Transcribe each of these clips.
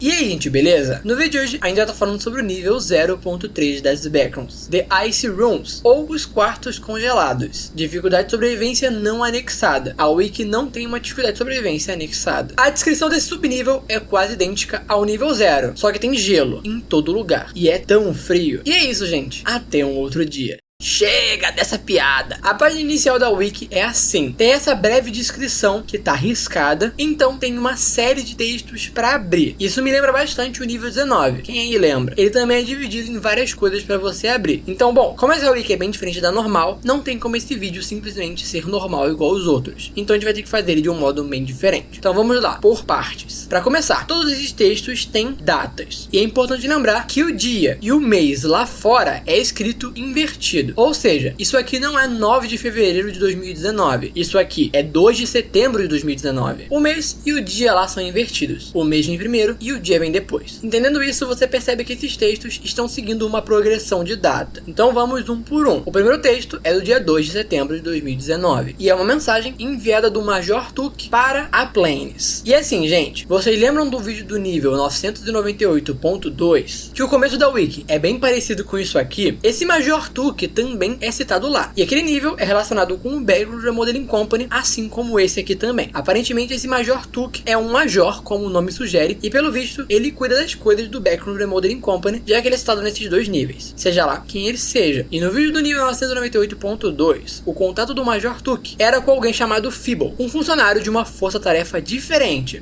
E aí, gente, beleza? No vídeo de hoje, a gente já tá falando sobre o nível 0.3 das Backrooms, The Ice Rooms, ou os quartos congelados. Dificuldade de sobrevivência não anexada. A Wiki não tem uma dificuldade de sobrevivência anexada. A descrição desse subnível é quase idêntica ao nível 0, só que tem gelo em todo lugar. E é tão frio. E é isso, gente. Até um outro dia. Chega dessa piada! A página inicial da Wiki é assim, tem essa breve descrição que tá riscada, então tem uma série de textos para abrir. Isso me lembra bastante o nível 19, quem aí lembra? Ele também é dividido em várias coisas para você abrir. Então, bom, como essa Wiki é bem diferente da normal, não tem como esse vídeo simplesmente ser normal igual aos outros. Então a gente vai ter que fazer ele de um modo bem diferente. Então vamos lá, por partes. Para começar, todos esses textos têm datas. E é importante lembrar que o dia e o mês lá fora é escrito invertido. Ou seja, isso aqui não é 9 de fevereiro de 2019. Isso aqui é 2 de setembro de 2019. O mês e o dia lá são invertidos. O mês vem primeiro e o dia vem depois. Entendendo isso, você percebe que esses textos estão seguindo uma progressão de data. Então vamos um por um. O primeiro texto é do dia 2 de setembro de 2019. E é uma mensagem enviada do Major Took para a Plains. E assim, gente, vocês lembram do vídeo do nível 998.2? Que o começo da Wiki é bem parecido com isso aqui? Esse Major Took também é citado lá. E aquele nível é relacionado com o Backrooms Remodeling Company, assim como esse aqui também. Aparentemente, esse Major Took é um major, como o nome sugere, e pelo visto, ele cuida das coisas do Backrooms Remodeling Company, já que ele é citado nesses dois níveis, seja lá quem ele seja. E no vídeo do nível 998.2, o contato do Major Took era com alguém chamado Feeble, um funcionário de uma força-tarefa diferente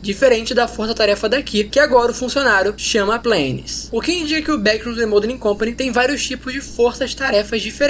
da força-tarefa daqui, que agora o funcionário chama Plains. O que indica que o Backrooms Remodeling Company tem vários tipos de forças-tarefas diferentes.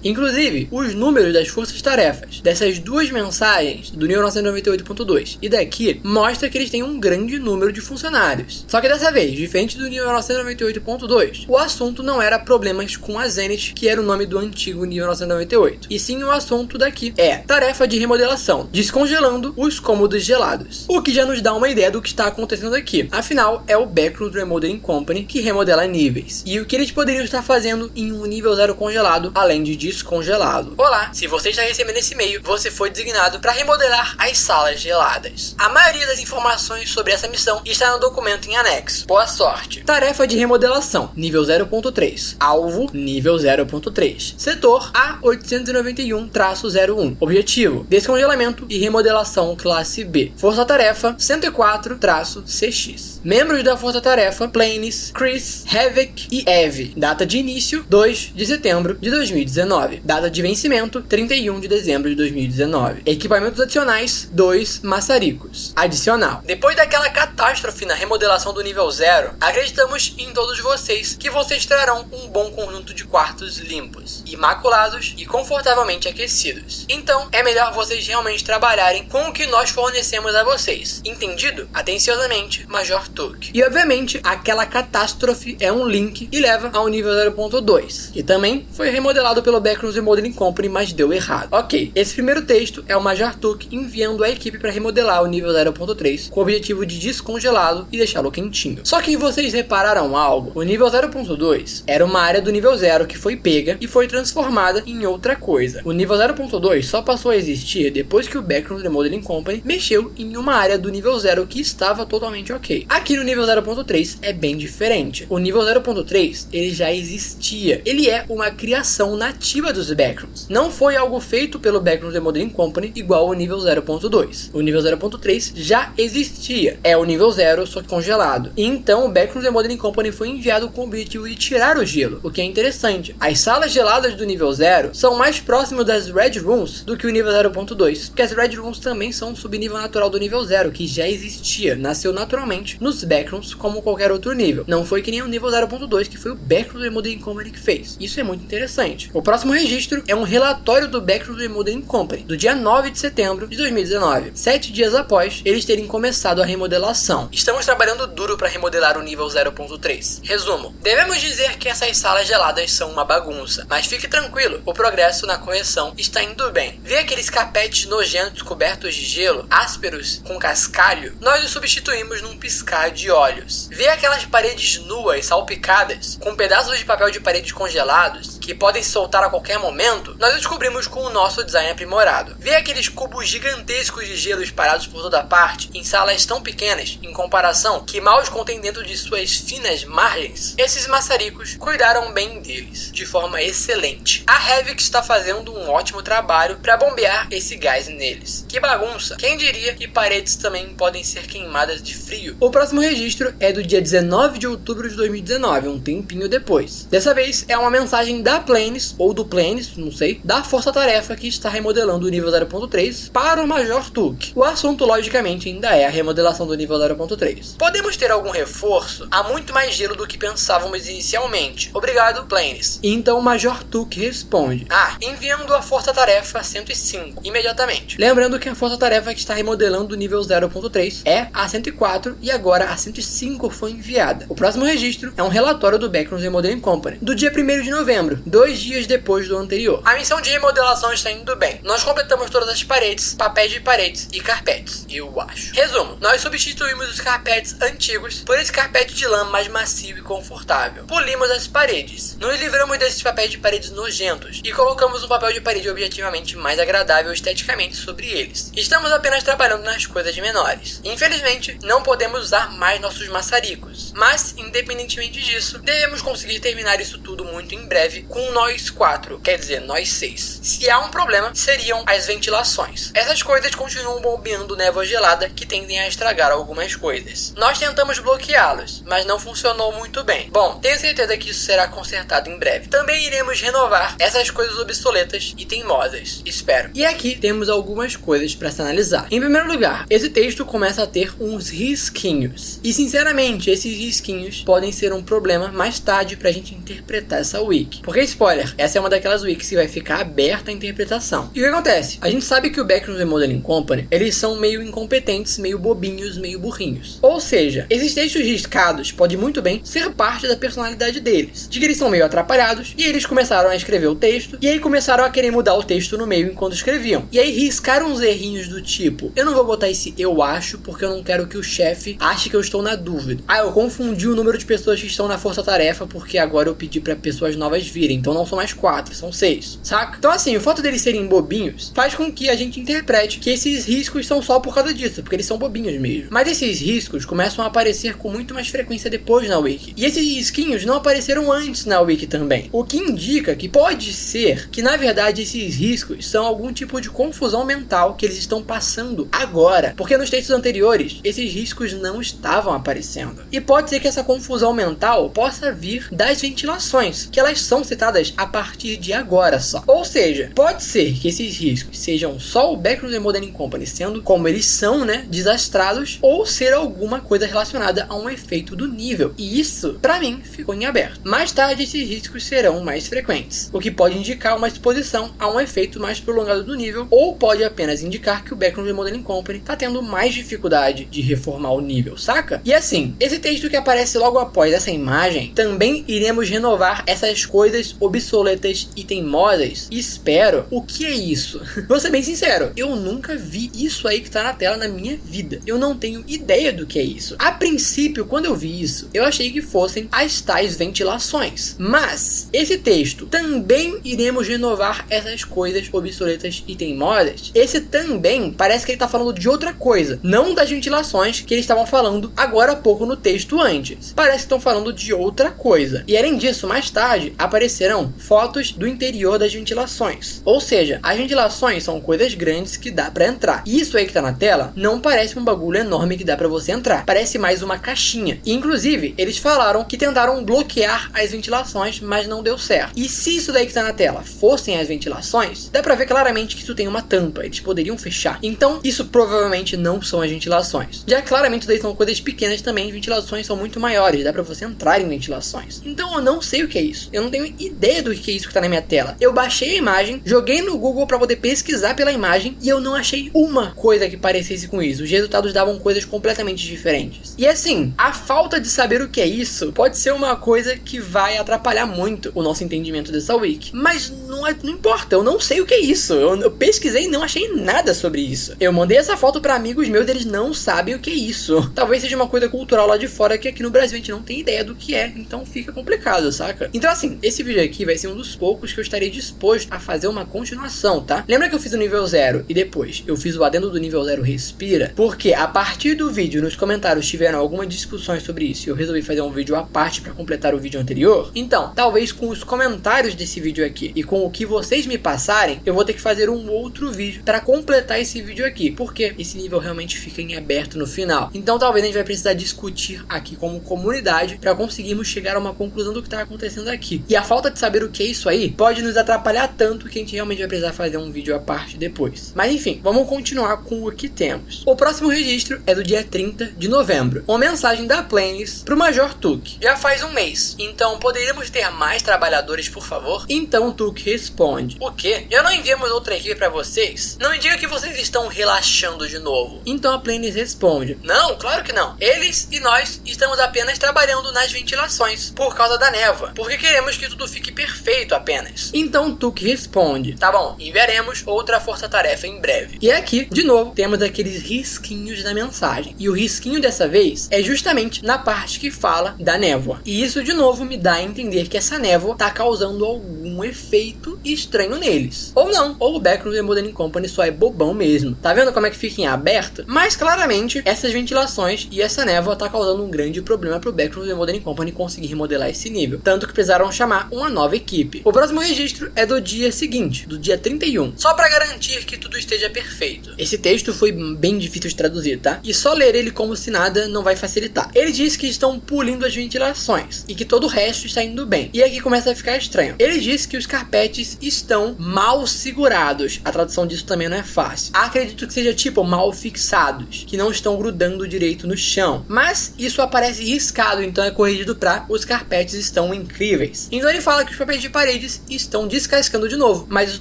Inclusive, os números das forças-tarefas dessas duas mensagens do nível 998.2 e daqui mostra que eles têm um grande número de funcionários. Só que dessa vez, diferente do nível 998.2, o assunto não era problemas com a Zenith, que era o nome do antigo nível 998, e sim o assunto daqui é tarefa de remodelação, descongelando os cômodos gelados. O que já nos dá uma ideia do que está acontecendo aqui. Afinal, é o Backrooms Remodeling Company que remodela níveis. E o que eles poderiam estar fazendo em um nível 0 congelado, além de descongelado. Olá, se você está recebendo esse e-mail, você foi designado para remodelar as salas geladas. A maioria das informações sobre essa missão está no documento em anexo. Boa sorte. Tarefa de remodelação, nível 0.3. Alvo, nível 0.3. Setor A891-01. Objetivo, descongelamento e remodelação classe B. Força-tarefa, 104-CX. Membros da força-tarefa, Plains, Chris, Havoc e Eve. Data de início, 2 de setembro de 2019. Data de vencimento, 31 de dezembro de 2019. Equipamentos adicionais, 2 maçaricos. Adicional. Depois daquela catástrofe na remodelação do nível 0, acreditamos em todos vocês que vocês trarão um bom conjunto de quartos limpos, imaculados e confortavelmente aquecidos. Então, é melhor vocês realmente trabalharem com o que nós fornecemos a vocês. Entendido? Atenciosamente, Major Took. E obviamente, aquela catástrofe é um link e leva ao nível 0.2, que também foi remodelado pelo Backrooms Remodeling Company, mas deu errado. Ok, esse primeiro texto é o Major Took enviando a equipe para remodelar o nível 0.3 com o objetivo de descongelá-lo e deixá-lo quentinho. Só que vocês repararam algo? O nível 0.2 era uma área do nível 0 que foi pega e foi transformada em outra coisa. O nível 0.2 só passou a existir depois que o Backrooms Remodeling Company mexeu em uma área do nível 0 que estava totalmente ok. Aqui no nível 0.3 é bem diferente. O nível 0.3 ele já existia. Ele é uma criação nativa dos Backrooms. Não foi algo feito pelo Backrooms Remodeling Company igual ao nível 0.2. O nível 0.3 já existia. É o nível 0, só que congelado. E então o Backrooms Remodeling Company foi enviado com o objetivo de tirar o gelo, o que é interessante. As salas geladas do nível 0 são mais próximas das Red Rooms do que o nível 0.2, porque as Red Rooms também são um subnível natural do nível 0, que já existia, nasceu naturalmente nos Backrooms como qualquer outro nível. Não foi que nem o nível 0.2, que foi o Backrooms Remodeling Company que fez. Isso é muito interessante. O próximo registro é um relatório do Backrooms Remodeling Company, do dia 9 de setembro de 2019, 7 dias após eles terem começado a remodelação. Estamos trabalhando duro para remodelar o nível 0.3. Resumo, devemos dizer que essas salas geladas são uma bagunça, mas fique tranquilo, o progresso na correção está indo bem. Vê aqueles capetes nojentos cobertos de gelo, ásperos, com cascalho? Nós os substituímos num piscar de olhos. Vê aquelas paredes nuas, salpicadas, com pedaços de papel de parede congelados, que podem podem se soltar a qualquer momento, nós descobrimos com o nosso design aprimorado. Ver aqueles cubos gigantescos de gelo espalhados por toda parte, em salas tão pequenas, em comparação, que mal os contêm dentro de suas finas margens, esses maçaricos cuidaram bem deles, de forma excelente. A Havik está fazendo um ótimo trabalho para bombear esse gás neles. Que bagunça! Quem diria que paredes também podem ser queimadas de frio? O próximo registro é do dia 19 de outubro de 2019, um tempinho depois. Dessa vez é uma mensagem da Planes, ou do Planes, não sei, da Força Tarefa que está remodelando o nível 0.3 para o Major Took. O assunto, logicamente, ainda é a remodelação do nível 0.3. Podemos ter algum reforço? Há muito mais gelo do que pensávamos inicialmente. Obrigado, Planes. E então o Major Took responde: enviando a Força Tarefa 105 imediatamente. Lembrando que a Força Tarefa que está remodelando o nível 0.3 é a 104 e agora a 105 foi enviada. O próximo registro é um relatório do Backrooms Remodeling Company, do dia 1º de novembro, 2 dias depois do anterior. A missão de remodelação está indo bem. Nós completamos todas as paredes, papéis de paredes e carpetes, eu acho. Resumo, nós substituímos os carpetes antigos por esse carpete de lã mais macio e confortável. Polimos as paredes, nos livramos desses papéis de paredes nojentos e colocamos um papel de parede objetivamente mais agradável esteticamente sobre eles. Estamos apenas trabalhando nas coisas menores. Infelizmente, não podemos usar mais nossos maçaricos, mas, independentemente disso, devemos conseguir terminar isso tudo muito em breve com nós 4, quer dizer, nós 6. Se há um problema, seriam as ventilações. Essas coisas continuam bombeando névoa gelada que tendem a estragar algumas coisas. Nós tentamos bloqueá-los, mas não funcionou muito bem. Bom, tenho certeza que isso será consertado em breve. Também iremos renovar essas coisas obsoletas e teimosas, espero. E aqui temos algumas coisas para se analisar. Em primeiro lugar, esse texto começa a ter uns risquinhos. E sinceramente, esses risquinhos podem ser um problema mais tarde pra gente interpretar essa wiki. Porque, spoiler, essa é uma daquelas wikis que vai ficar aberta à interpretação. E o que acontece? A gente sabe que o Backrooms Remodeling Company, eles são meio incompetentes, meio bobinhos, meio burrinhos. Ou seja, esses textos riscados podem muito bem ser parte da personalidade deles. De que eles são meio atrapalhados, e eles começaram a escrever o texto, e aí começaram a querer mudar o texto no meio enquanto escreviam. E aí riscaram uns errinhos do tipo: eu não vou botar esse eu acho, porque eu não quero que o chefe ache que eu estou na dúvida. Eu confundi o número de pessoas que estão na força-tarefa, porque agora eu pedi para pessoas novas virem. Então não são mais 4, são 6, saca? Então assim, o fato deles serem bobinhos faz com que a gente interprete que esses riscos são só por causa disso, porque eles são bobinhos mesmo. Mas esses riscos começam a aparecer com muito mais frequência depois na wiki. E esses risquinhos não apareceram antes na wiki também. O que indica que pode ser que na verdade esses riscos são algum tipo de confusão mental que eles estão passando agora. Porque nos textos anteriores, esses riscos não estavam aparecendo. E pode ser que essa confusão mental possa vir das ventilações, que elas são citadas a partir de agora só. Ou seja, pode ser que esses riscos sejam só o Backrooms Remodeling Company sendo como eles são, né, desastrados, ou ser alguma coisa relacionada a um efeito do nível. E isso, pra mim, ficou em aberto. Mais tarde, esses riscos serão mais frequentes, o que pode indicar uma exposição a um efeito mais prolongado do nível, ou pode apenas indicar que o Backrooms Remodeling Company tá tendo mais dificuldade de reformar o nível, saca? E assim, esse texto que aparece logo após essa imagem, também iremos renovar essas coisas obsoletas e teimosas. Espero. O que é isso? Vou ser bem sincero, eu nunca vi isso aí que tá na tela na minha vida. Eu não tenho ideia do que é isso. A princípio, quando eu vi isso, eu achei que fossem as tais ventilações. Mas, esse texto, também iremos renovar essas coisas obsoletas e teimosas. Esse também parece que ele tá falando de outra coisa, não das ventilações que eles estavam falando agora há pouco no texto antes. Parece que estão falando de outra coisa. E além disso, mais tarde, aparecerão fotos do interior das ventilações. Ou seja, as ventilações são coisas grandes que dá pra entrar. E isso aí que tá na tela não parece um bagulho enorme que dá pra você entrar. Parece mais uma caixinha. E, inclusive, eles falaram que tentaram bloquear as ventilações, mas não deu certo. E se isso daí que tá na tela fossem as ventilações, dá pra ver claramente que isso tem uma tampa. Eles poderiam fechar. Então, isso provavelmente não são as ventilações. Já claramente, isso daí são coisas pequenas também. As ventilações são muito maiores. Dá pra você entrar em ventilações. Então, eu não sei o que é isso. Eu não tenho ideia do que é isso que tá na minha tela. Eu baixei a imagem, joguei no Google pra poder pesquisar pela imagem e eu não achei uma coisa que parecesse com isso. Os resultados davam coisas completamente diferentes. E assim, a falta de saber o que é isso pode ser uma coisa que vai atrapalhar muito o nosso entendimento dessa wiki. Mas não importa, eu não sei o que é isso. Eu pesquisei e não achei nada sobre isso. Eu mandei essa foto pra amigos meus e eles não sabem o que é isso. Talvez seja uma coisa cultural lá de fora que aqui no Brasil a gente não tem ideia do que é. Então fica complicado, saca? Então assim, esse vídeo aqui vai ser um dos poucos que eu estarei disposto a fazer uma continuação, tá? Lembra que eu fiz o nível 0 e depois eu fiz o adendo do nível 0 Respira? Porque a partir do vídeo, nos comentários tiveram algumas discussões sobre isso e eu resolvi fazer um vídeo à parte para completar o vídeo anterior. Então, talvez com os comentários desse vídeo aqui e com o que vocês me passarem, eu vou ter que fazer um outro vídeo para completar esse vídeo aqui, porque esse nível realmente fica em aberto no final. Então talvez a gente vai precisar discutir aqui como comunidade para conseguirmos chegar a uma conclusão do que está acontecendo aqui. E a falta de saber o que é isso aí pode nos atrapalhar tanto que a gente realmente vai precisar fazer um vídeo à parte depois. Mas enfim, vamos continuar com o que temos. O próximo registro é do dia 30 de novembro. Uma mensagem da Planes pro Major Tuque. Já faz um mês, então poderíamos ter mais trabalhadores, por favor? Então o Tuque responde: o quê? Já não enviamos outra equipe para vocês? Não me diga que vocês estão relaxando de novo. Então a Planes responde: não, claro que não. Eles e nós estamos apenas trabalhando nas ventilações por causa da névoa, porque queremos que tudo fique perfeito apenas. Então Tuque responde: tá bom, enviaremos outra força-tarefa em breve. E aqui, de novo, temos aqueles risquinhos da mensagem. E o risquinho dessa vez é justamente na parte que fala da névoa. E isso de novo me dá a entender que essa névoa tá causando algum efeito estranho neles. Ou não, ou o Backrooms Remodeling Company só é bobão mesmo. Tá vendo como é que fica em aberto? Mas claramente essas ventilações e essa névoa tá causando um grande problema pro Backrooms Remodeling Company conseguir remodelar esse nível. Tanto que precisaram chamar uma nova equipe. O próximo registro é do dia seguinte, do dia 31. Só pra garantir que tudo esteja perfeito. Esse texto foi bem difícil de traduzir, tá? E só ler ele como se nada não vai facilitar. Ele diz que estão pulindo as ventilações e que todo o resto está indo bem. E aqui começa a ficar estranho. Ele diz que os carpetes estão mal segurados. A tradução disso também não é fácil. Acredito que seja tipo mal fixados, que não estão grudando direito no chão. Mas isso aparece riscado, então é corrigido pra os carpetes estão incríveis. Então ele fala que os papéis de paredes estão descascando de novo, mas isso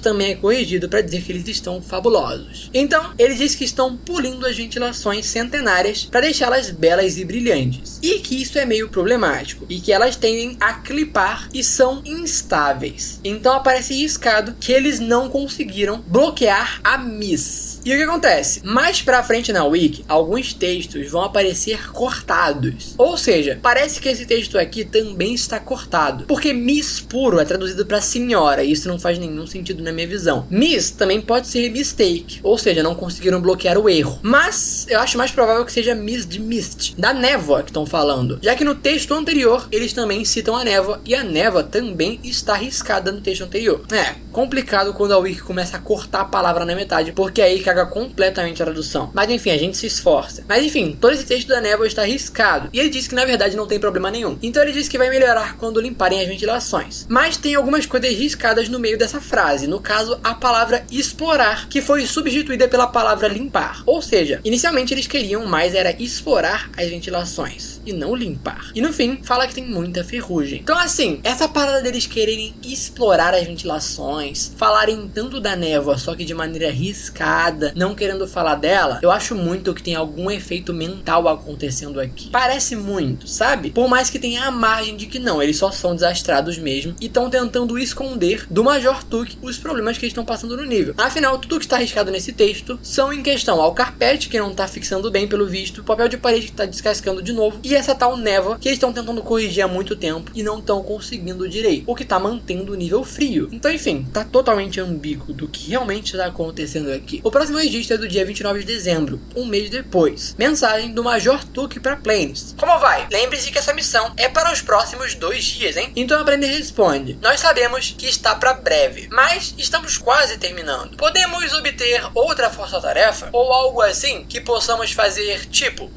também é corrigido para dizer que eles estão fabulosos. Então ele diz que estão pulindo as ventilações centenárias para deixá-las belas e brilhantes, e que isso é meio problemático e que elas tendem a clipar e são instáveis. Então aparece riscado que eles não conseguiram bloquear a Miss. E o que acontece? Mais pra frente na wiki, alguns textos vão aparecer cortados. Ou seja, parece que esse texto aqui também está cortado, porque Miss puro é traduzido para senhora, e isso não faz nenhum sentido na minha visão. Miss também pode ser mistake, ou seja, não conseguiram bloquear o erro. Mas eu acho mais provável que seja Miss de Mist, da névoa que estão falando, já que no texto anterior eles também citam a névoa, e a névoa também está riscada no texto anterior. É complicado quando a wiki começa a cortar a palavra na metade, porque aí caga completamente a tradução. Mas enfim, a gente se esforça. Mas enfim, todo esse texto da névoa está riscado, e ele diz que na verdade não tem problema nenhum. Então ele diz que vai melhorar quando limparem as ventilações. Mas tem algumas coisas riscadas no meio dessa frase, no caso a palavra explorar, que foi substituída pela palavra limpar. Ou seja, inicialmente eles queriam mais era explorar as ventilações e não limpar. E no fim, fala que tem muita ferrugem. Então assim, essa parada deles quererem explorar as ventilações, falarem tanto da névoa, só que de maneira riscada, não querendo falar dela, eu acho muito que tem algum efeito mental acontecendo aqui. Parece muito, sabe? Por mais que tenha a margem de que não, eles só são desastrados mesmo e estão tentando esconder do Major Tuque os problemas que eles estão passando no nível. Afinal, tudo que está arriscado nesse texto são em questão ao carpete, que não está fixando bem pelo visto, o papel de parede que está descascando de novo, e essa tal névoa que eles estão tentando corrigir há muito tempo e não estão conseguindo direito, o que está mantendo o nível frio. Então enfim, tá totalmente ambíguo do que realmente está acontecendo aqui. O próximo registro é do dia 29 de dezembro, um mês depois. Mensagem do Major Tuque para Planes: como vai? Lembre-se que essa missão é para os próximos 2 dias, hein? Então a Planes responde: nós sabemos que está para breve, mas estamos quase terminando. Podemos obter outra força-tarefa ou algo assim que possamos fazer, tipo,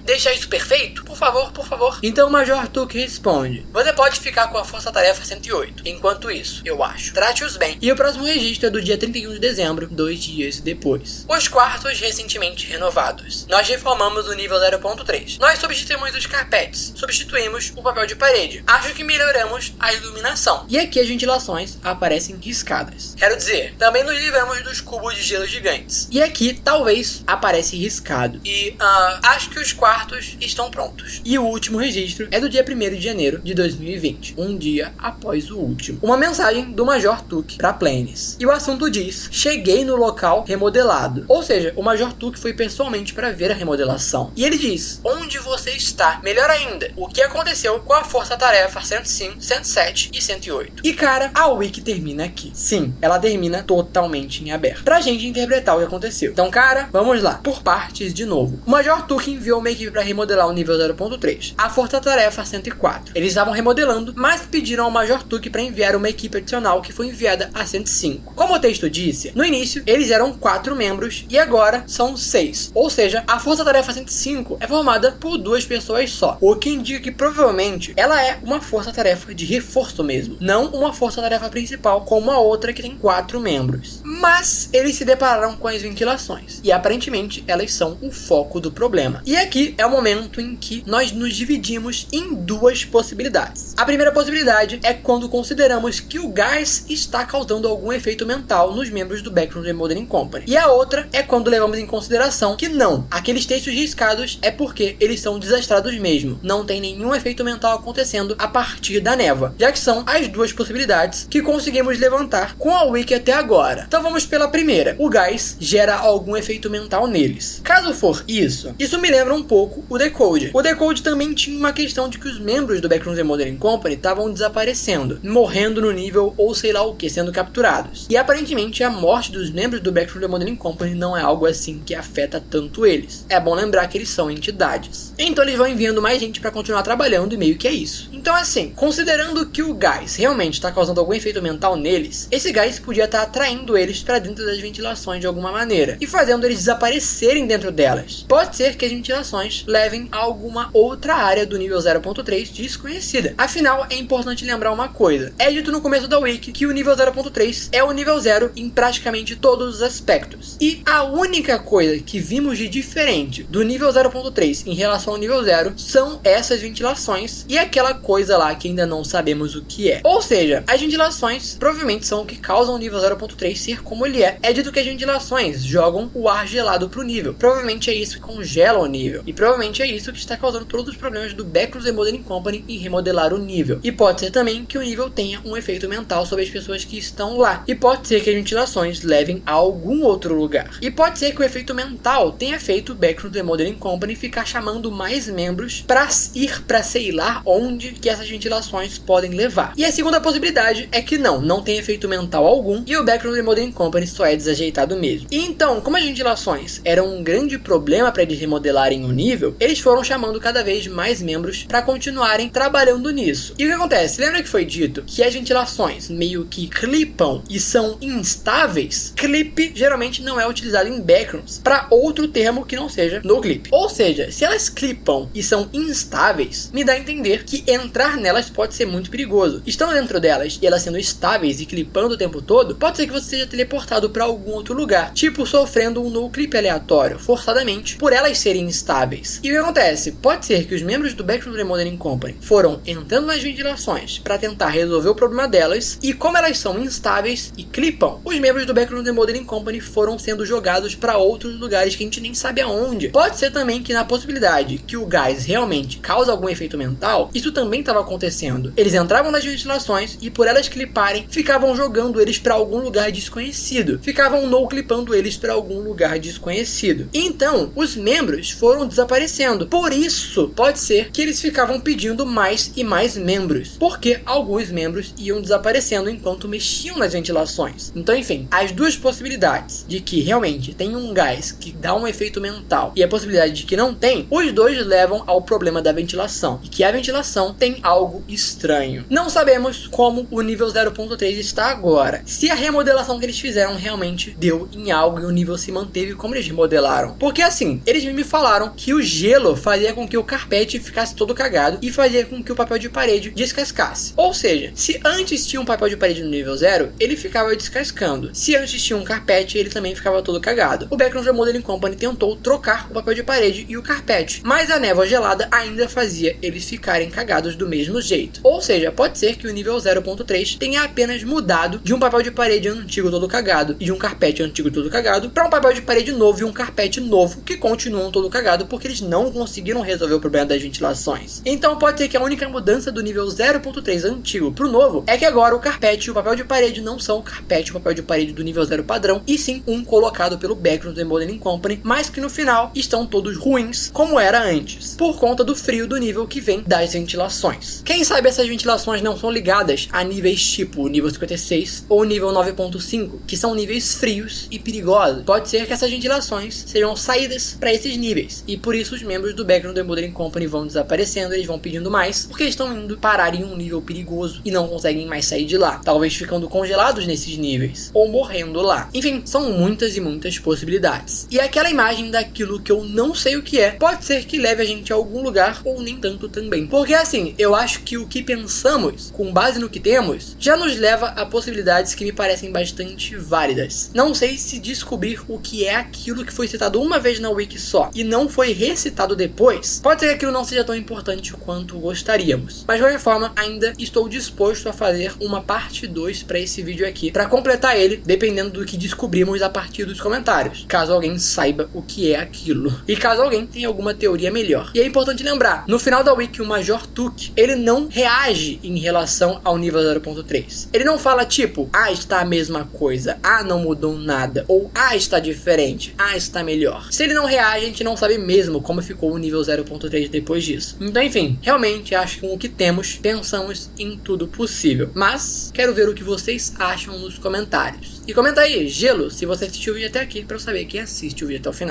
deixar isso perfeito? Por favor, por favor. Então o Major Tuque responde: você pode ficar com a força-tarefa 108. Enquanto isso, eu acho, trate-os bem. E o próximo registro é do dia 31 de dezembro, 2 dias depois. Os quartos recentemente renovados. Nós reformamos o nível 0.3. Nós substituímos os carpetes. Substituímos o papel de parede. Acho que melhoramos a iluminação. E aqui as ventilações aparecem riscadas. Quero dizer, também nos livramos dos cubos de gelo gigantes. E aqui, talvez, aparece riscado. E, acho que os quartos estão prontos. E o último registro é do dia 1º de janeiro de 2020. Um dia após o último. Uma mensagem do Major Tuque para Planes. E o assunto diz: cheguei no local remodelado. Ou seja, o Major Tuque foi pessoalmente para ver a remodelação. E ele diz: onde você está? Melhor ainda, o que aconteceu com a força-tarefa 105, 107 e e 108. E cara, a wiki termina aqui. Sim, ela termina totalmente em aberto, pra gente interpretar o que aconteceu. Então cara, vamos lá, por partes de novo. O Major Tuque enviou uma equipe para remodelar o nível 0.3, a força-tarefa 104. Eles estavam remodelando, mas pediram ao Major Tuque para enviar uma equipe adicional que foi enviada a 105. Como o texto disse, no início eles eram 4 membros e agora são 6. Ou seja, a força-tarefa 105 é formada por 2 pessoas só, o que indica que provavelmente ela é uma força-tarefa de reforço mesmo, não uma força-tarefa principal como a outra que tem 4 membros. Mas eles se depararam com as ventilações e aparentemente elas são o foco do problema. E aqui é o momento em que nós nos dividimos em 2 possibilidades. A primeira possibilidade é quando consideramos que o gás está causando algum efeito mental nos membros do Backrooms Remodeling Company. E a outra é quando levamos em consideração que não, aqueles textos riscados é porque eles são desastrados mesmo, não tem nenhum efeito mental acontecendo a partir da névoa, já que são as 2 possibilidades que conseguimos levantar com a wiki até agora. Então vamos pela primeira, o gás gera algum efeito mental neles. Caso for isso me lembra um pouco o Decode. O Decode também tinha uma questão de que os membros do Backrooms Remodeling Company estavam desaparecendo, morrendo no nível ou sei lá o que, sendo capturados. E aparentemente a morte dos membros do Backrooms Remodeling Company não é algo assim que afeta tanto eles. É bom lembrar que eles são entidades. Então eles vão enviando mais gente para continuar trabalhando e meio que é isso. Então assim, considerando que o gás realmente está causando algum efeito mental neles, esse gás podia estar atraindo eles para dentro das ventilações de alguma maneira e fazendo eles desaparecerem dentro delas. Pode ser que as ventilações levem a alguma outra área do nível 0.3 desconhecida. Afinal, é importante lembrar uma coisa. É dito no começo da wiki que o nível 0.3 é o nível 0 em praticamente todos os aspectos. E a única coisa que vimos de diferente do nível 0.3 em relação ao nível 0 são essas ventilações e aquela coisa lá que ainda não sabemos o que é. Ou seja, as ventilações provavelmente são o que causam o nível 0.3 ser como ele é. É dito que as ventilações jogam o ar gelado pro nível. Provavelmente é isso que congela o nível. E provavelmente é isso que está causando todos os problemas do Backrooms Remodeling Company em remodelar o nível. E pode ser também que o nível tenha um efeito mental sobre as pessoas que estão lá. E pode ser que as ventilações levem a algum outro lugar. E pode ser que o efeito mental tenha feito o Backrooms Remodeling Company ficar chamando mais membros para ir para sei lá onde que essas ventilações podem levar. E a segunda possibilidade é que não tem efeito mental algum e o Backrooms Remodeling Company só é desajeitado mesmo. E então, como as ventilações eram um grande problema para eles remodelarem o nível, eles foram chamando cada vez mais membros para continuarem trabalhando nisso. E o que acontece? Lembra que foi dito que as ventilações meio que clipam e são instáveis? Clip geralmente não é utilizado em Backrooms para outro termo que não seja no clip. Ou seja, se elas clipam e são instáveis, me dá a entender que entrar nelas pode ser muito perigoso. Estando dentro delas e elas sendo estáveis e clipando o tempo todo, pode ser que você seja teleportado para algum outro lugar, tipo sofrendo um no clip aleatório, forçadamente, por elas serem instáveis. E o que acontece? Pode ser que os membros do Backrooms Remodeling Company foram entrando nas ventilações para tentar resolver o problema delas, e como elas são instáveis e clipam, os membros do Backrooms Remodeling Company foram sendo jogados para outros lugares que a gente nem sabe aonde. Pode ser também que na possibilidade que o gás realmente causa algum efeito mental, isso também estava acontecendo. Eles entravam nas ventilações e por elas cliparem, ficavam jogando eles para algum lugar desconhecido. Ficavam no-clipando eles para algum lugar desconhecido. E então, os membros foram desaparecendo. Por isso, pode ser que eles ficavam pedindo mais e mais membros, porque alguns membros iam desaparecendo enquanto mexiam nas ventilações. Então, enfim, as 2 possibilidades de que realmente tem um gás que dá um efeito mental e a possibilidade de que não tem, os 2 levam ao problema da ventilação, e que a ventilação tem algo estranho. Não sabemos como o nível 0.3 está agora, se a remodelação que eles fizeram realmente deu em algo e o nível se manteve como eles remodelaram. Porque assim, eles me falaram que o gelo fazia com que o carpete ficasse todo cagado e fazia com que o papel de parede descascasse. Ou seja, se antes tinha um papel de parede no nível 0, ele ficava descascando. Se antes tinha um carpete, ele também ficava todo cagado. O Backrooms Remodeling Company tentou trocar o papel de parede e o carpete, mas a névoa gelada ainda fazia eles ficarem cagados do mesmo jeito. Ou seja, pode ser que o nível 0.3 tenha apenas mudado de um papel de parede antigo todo cagado e de um carpete antigo todo cagado para um papel de parede novo e um carpete novo que continuam todo cagado porque eles não conseguiram resolver o problema das ventilações. Então pode ser que a única mudança do nível 0.3 antigo pro novo é que agora o carpete e o papel de parede não são o carpete e o papel de parede do nível 0 padrão, e sim um colocado pelo Backrooms Remodeling Company, mas que no final estão todos ruins como era antes, por conta do frio do nível que vem das ventilações. Quem sabe essas ventilações mas não são ligadas a níveis tipo nível 56 ou nível 9.5, que são níveis frios e perigosos. Pode ser que essas ventilações sejam saídas para esses níveis, e por isso os membros do Background Emouldering Company vão desaparecendo, eles vão pedindo mais, porque eles estão indo parar em um nível perigoso e não conseguem mais sair de lá, talvez ficando congelados nesses níveis, ou morrendo lá. Enfim, são muitas e muitas possibilidades. E aquela imagem daquilo que eu não sei o que é, pode ser que leve a gente a algum lugar, ou nem tanto também. Porque assim, eu acho que o que pensamos, com base no que temos, já nos leva a possibilidades que me parecem bastante válidas. Não sei se descobrir o que é aquilo que foi citado uma vez na wiki só, e não foi recitado depois, pode ser que aquilo não seja tão importante quanto gostaríamos. Mas de qualquer forma, ainda estou disposto a fazer uma parte 2 para esse vídeo aqui, para completar ele, dependendo do que descobrimos a partir dos comentários, caso alguém saiba o que é aquilo, e caso alguém tenha alguma teoria melhor. E é importante lembrar, no final da wiki, o Major Took, ele não reage em relação ao nível 0.3. Ele não fala tipo, está a mesma coisa, não mudou nada, ou está diferente, está melhor. Se ele não reage, a gente não sabe mesmo como ficou o nível 0.3 depois disso. Então, enfim, realmente acho que com o que temos, pensamos em tudo possível. Mas, quero ver o que vocês acham nos comentários. E comenta aí, Gelo, se você assistiu o vídeo até aqui, pra eu saber quem assiste o vídeo até o final.